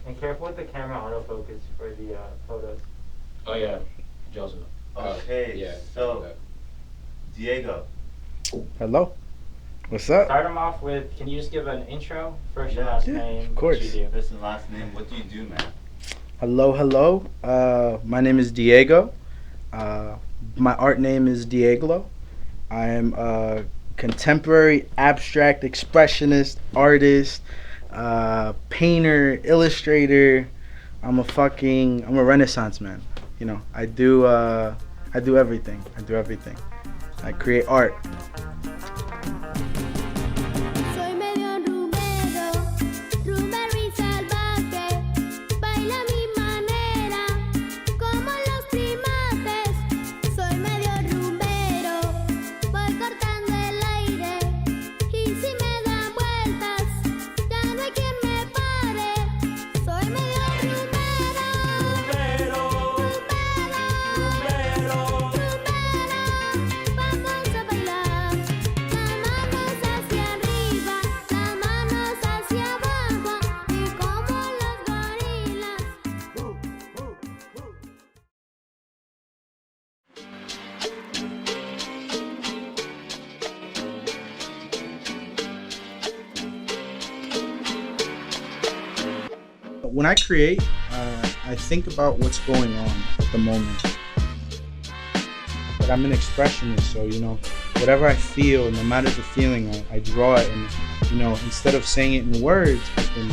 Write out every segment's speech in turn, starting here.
And careful with the camera autofocus for the photos. Oh yeah, Joseph. Okay, yeah. so Diego. Hello. What's up? Start them off with, can you just give an intro? First and Yeah. last Yeah, name, of course. what you do. First and last name. What do you do, man? Hello. My name is Diego. My art name is Dieglo. I am a contemporary abstract expressionist artist, painter, illustrator. I'm a Renaissance man. You know, I do everything. I create art. Soy medio rumero, rumero y salvaje, baila a mi manera, como los primates. Soy medio rumbero, voy cortando el aire, y si me dan vueltas, ya no hay quien me pare. Soy medio rumbero, vamos a bailar. Las manos hacia arriba, las manos hacia abajo, y como los gorilas. When I create, I think about what's going on at the moment. But I'm an expressionist, so whatever I feel, no matter the feeling, I draw it, and instead of saying it in words, I can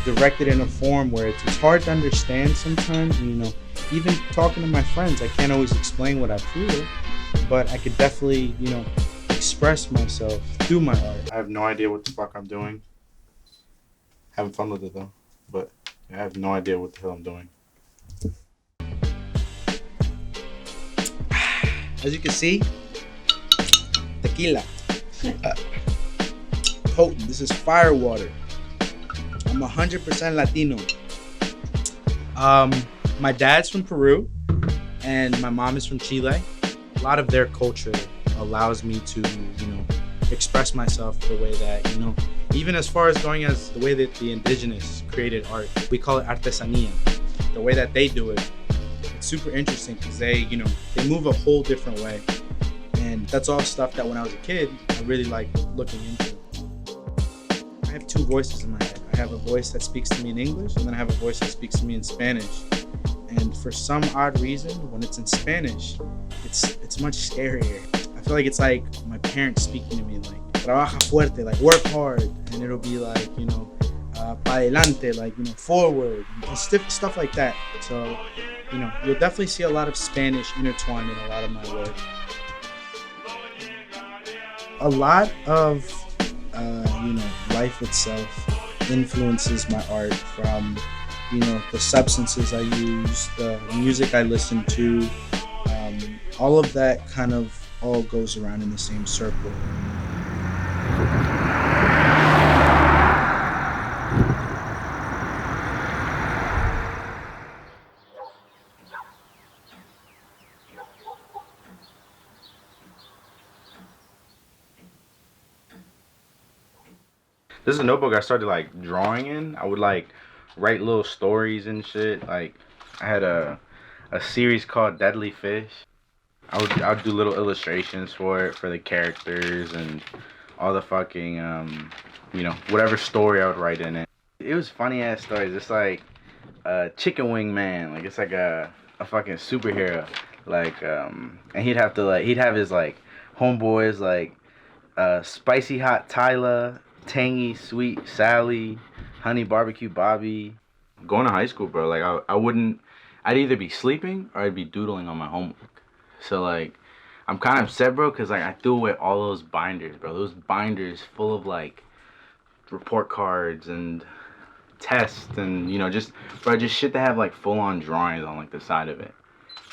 direct it in a form where it's hard to understand sometimes. And, even talking to my friends, I can't always explain what I feel, but I could definitely express myself through my art. I have no idea what the fuck I'm doing. Having fun with it though, but I have no idea what the hell I'm doing. As you can see, tequila. Potent. This is fire water. I'm 100% Latino. My dad's from Peru, and my mom is from Chile. A lot of their culture allows me to, express myself the way that, even as far as going as the way that the indigenous created art. We call it artesanía. The way that they do it, it's super interesting because they move a whole different way. And that's all stuff that when I was a kid, I really liked looking into. I have two voices in my head. I have a voice that speaks to me in English, and then I have a voice that speaks to me in Spanish. And for some odd reason, when it's in Spanish, it's much scarier. I feel like it's like my parents speaking to me, like, trabaja fuerte, like, work hard. And it'll be like, pa adelante, like, forward, and stuff like that. So, you'll definitely see a lot of Spanish intertwined in a lot of my work. A lot of, life itself influences my art, from, the substances I use, the music I listen to, all of that kind of all goes around in the same circle. This is a notebook I started like drawing in. I would like write little stories and shit. Like I had a series called Deadly Fish. I would do little illustrations for it, for the characters and all the fucking whatever story I would write in it. It was funny ass stories. It's like a chicken wing man. Like it's like a fucking superhero. Like and he'd have his like homeboys like spicy hot Tyler, tangy sweet Sally, honey barbecue Bobby. Going to high school, bro, like I'd either be sleeping or I'd be doodling on my homework. So like I'm kind of upset, bro, because like I threw away all those binders, bro. Those binders full of like report cards and tests and just shit that have like full on drawings on like the side of it.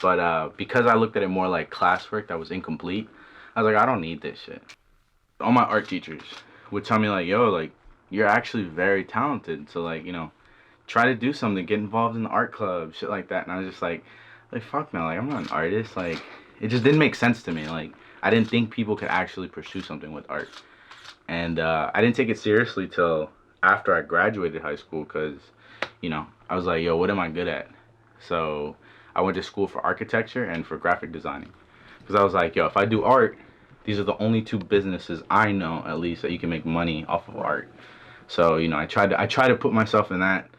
But because I looked at it more like classwork that was incomplete, I was like, I don't need this shit. All my art teachers would tell me like, yo, like you're actually very talented, so like try to do something, get involved in the art club, shit like that. And I was just like fuck no, like I'm not an artist. Like it just didn't make sense to me. Like I didn't think people could actually pursue something with art. And I didn't take it seriously till after I graduated high school, because I was like, yo, what am I good at? So I went to school for architecture and for graphic designing. Because I was like, yo, if I do art, these are the only two businesses I know, at least, that you can make money off of art. So, I tried to put myself in that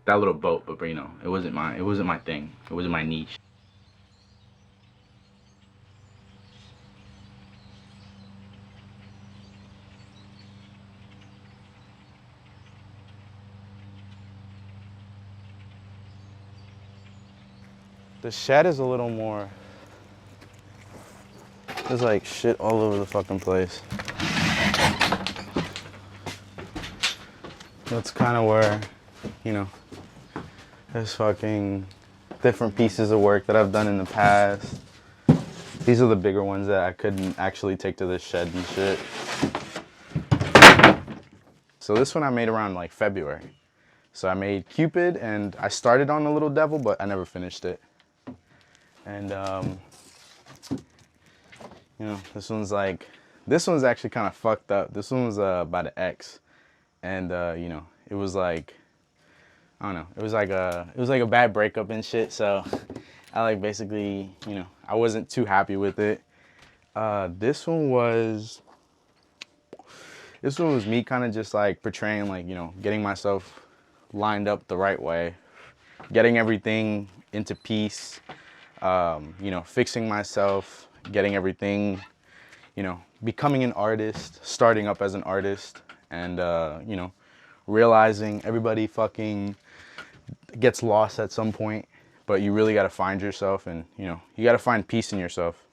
little boat, but it wasn't my thing. It wasn't my niche. The shed is a little more, there's like shit all over the fucking place. That's kind of where, there's fucking different pieces of work that I've done in the past. These are the bigger ones that I couldn't actually take to the shed and shit. So this one I made around like February. So I made Cupid and I started on the little devil, but I never finished it. And, this one's actually kind of fucked up. This one was about an ex. And, it was like, I don't know, it was like a bad breakup and shit. So I like basically, I wasn't too happy with it. This one was me kind of just like portraying like, getting myself lined up the right way, getting everything into peace. Fixing myself, getting everything, becoming an artist, starting up as an artist, and, realizing everybody fucking gets lost at some point, but you really got to find yourself and, you got to find peace in yourself.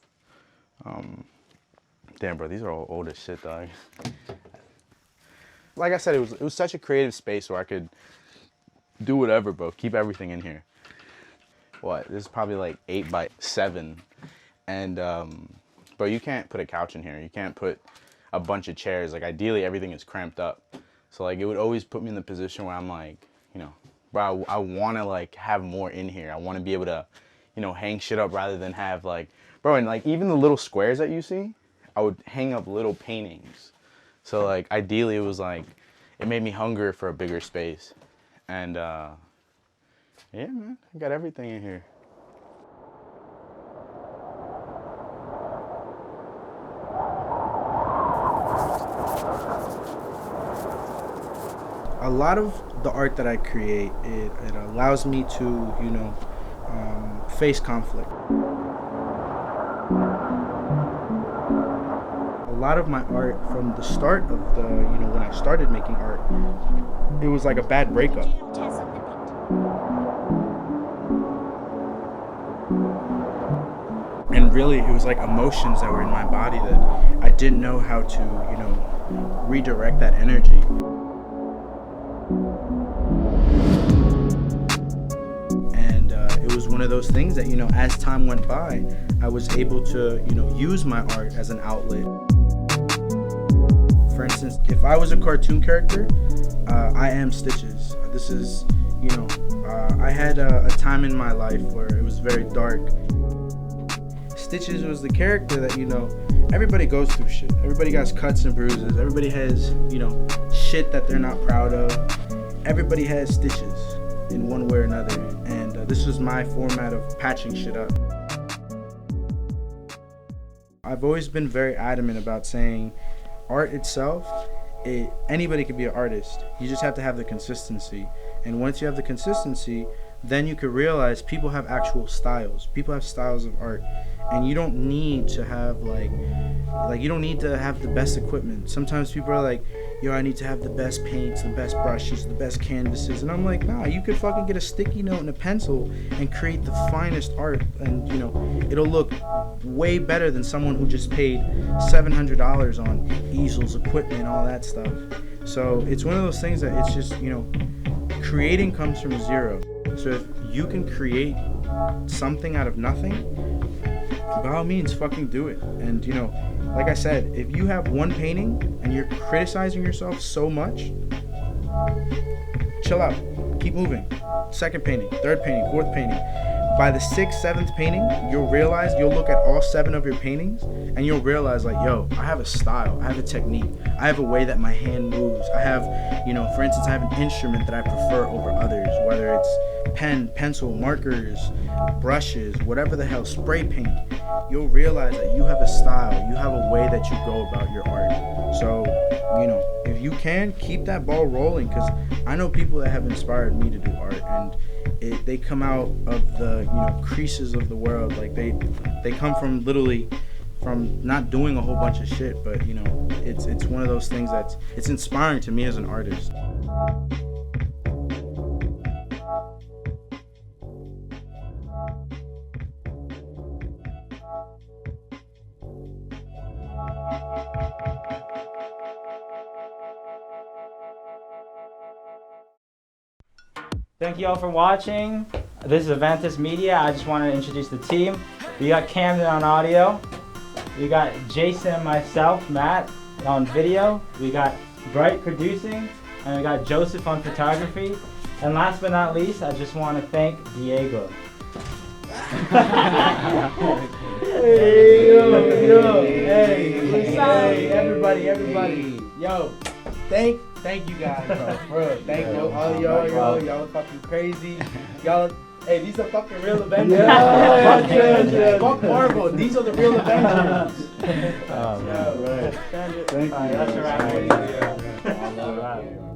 Damn, bro, these are all old as shit, dog. Like I said, it was such a creative space where I could do whatever, bro, keep everything in here. This is probably like 8 by 7. And, but you can't put a couch in here. You can't put a bunch of chairs. Like ideally everything is cramped up. So like it would always put me in the position where I'm like, bro, I want to like have more in here. I want to be able to, hang shit up rather than have like, bro, and like even the little squares that you see, I would hang up little paintings. So like ideally it was like, it made me hunger for a bigger space. And, yeah, man, I got everything in here. A lot of the art that I create, it allows me to, face conflict. A lot of my art from the start of the, when I started making art, it was like a bad breakup. And really, it was like emotions that were in my body that I didn't know how to, redirect that energy. And it was one of those things that, as time went by, I was able to, use my art as an outlet. For instance, if I was a cartoon character, I am Stitches. This is, I had a time in my life where it was very dark. Stitches was the character that, everybody goes through shit. Everybody got cuts and bruises. Everybody has, shit that they're not proud of. Everybody has stitches in one way or another. And this was my format of patching shit up. I've always been very adamant about saying art itself, anybody can be an artist. You just have to have the consistency. And once you have the consistency, then you could realize people have actual styles. People have styles of art. And you don't need to have you don't need to have the best equipment. Sometimes people are like, yo, I need to have the best paints, the best brushes, the best canvases. And I'm like, nah, you could fucking get a sticky note and a pencil and create the finest art. And, it'll look way better than someone who just paid $700 on easels, equipment, all that stuff. So it's one of those things that it's just, creating comes from zero. So if you can create something out of nothing, by all means, fucking do it. And, like I said, if you have one painting and you're criticizing yourself so much, chill out. Keep moving. Second painting, third painting, fourth painting. by the 6th, 7th painting, you'll look at all 7 of your paintings, and you'll realize, like, yo, I have a style, I have a technique, I have a way that my hand moves. I have, for instance, I have an instrument that I prefer over others, whether it's pen, pencil, markers, brushes, whatever the hell, spray paint. You'll realize that you have a style, you have a way that you go about your art. So, if you can, keep that ball rolling, because I know people that have inspired me to do art, and they come out of the creases of the world. Like they come from literally from not doing a whole bunch of shit, but it's one of those things it's inspiring to me as an artist. Thank you all for watching. This is Avantis Media. I just wanted to introduce the team. We got Camden on audio. We got Jason and myself, Matt, on video. We got Bright producing. And we got Joseph on photography. And last but not least, I just want to thank Dieglo. Hey, everybody. Yo, thank you guys, bro. For real. Thank you, all y'all are fucking crazy. Y'all, hey, these are fucking real Avengers. Fuck Marvel, these are the real Avengers. Oh, man. Thank you. That's a wrap.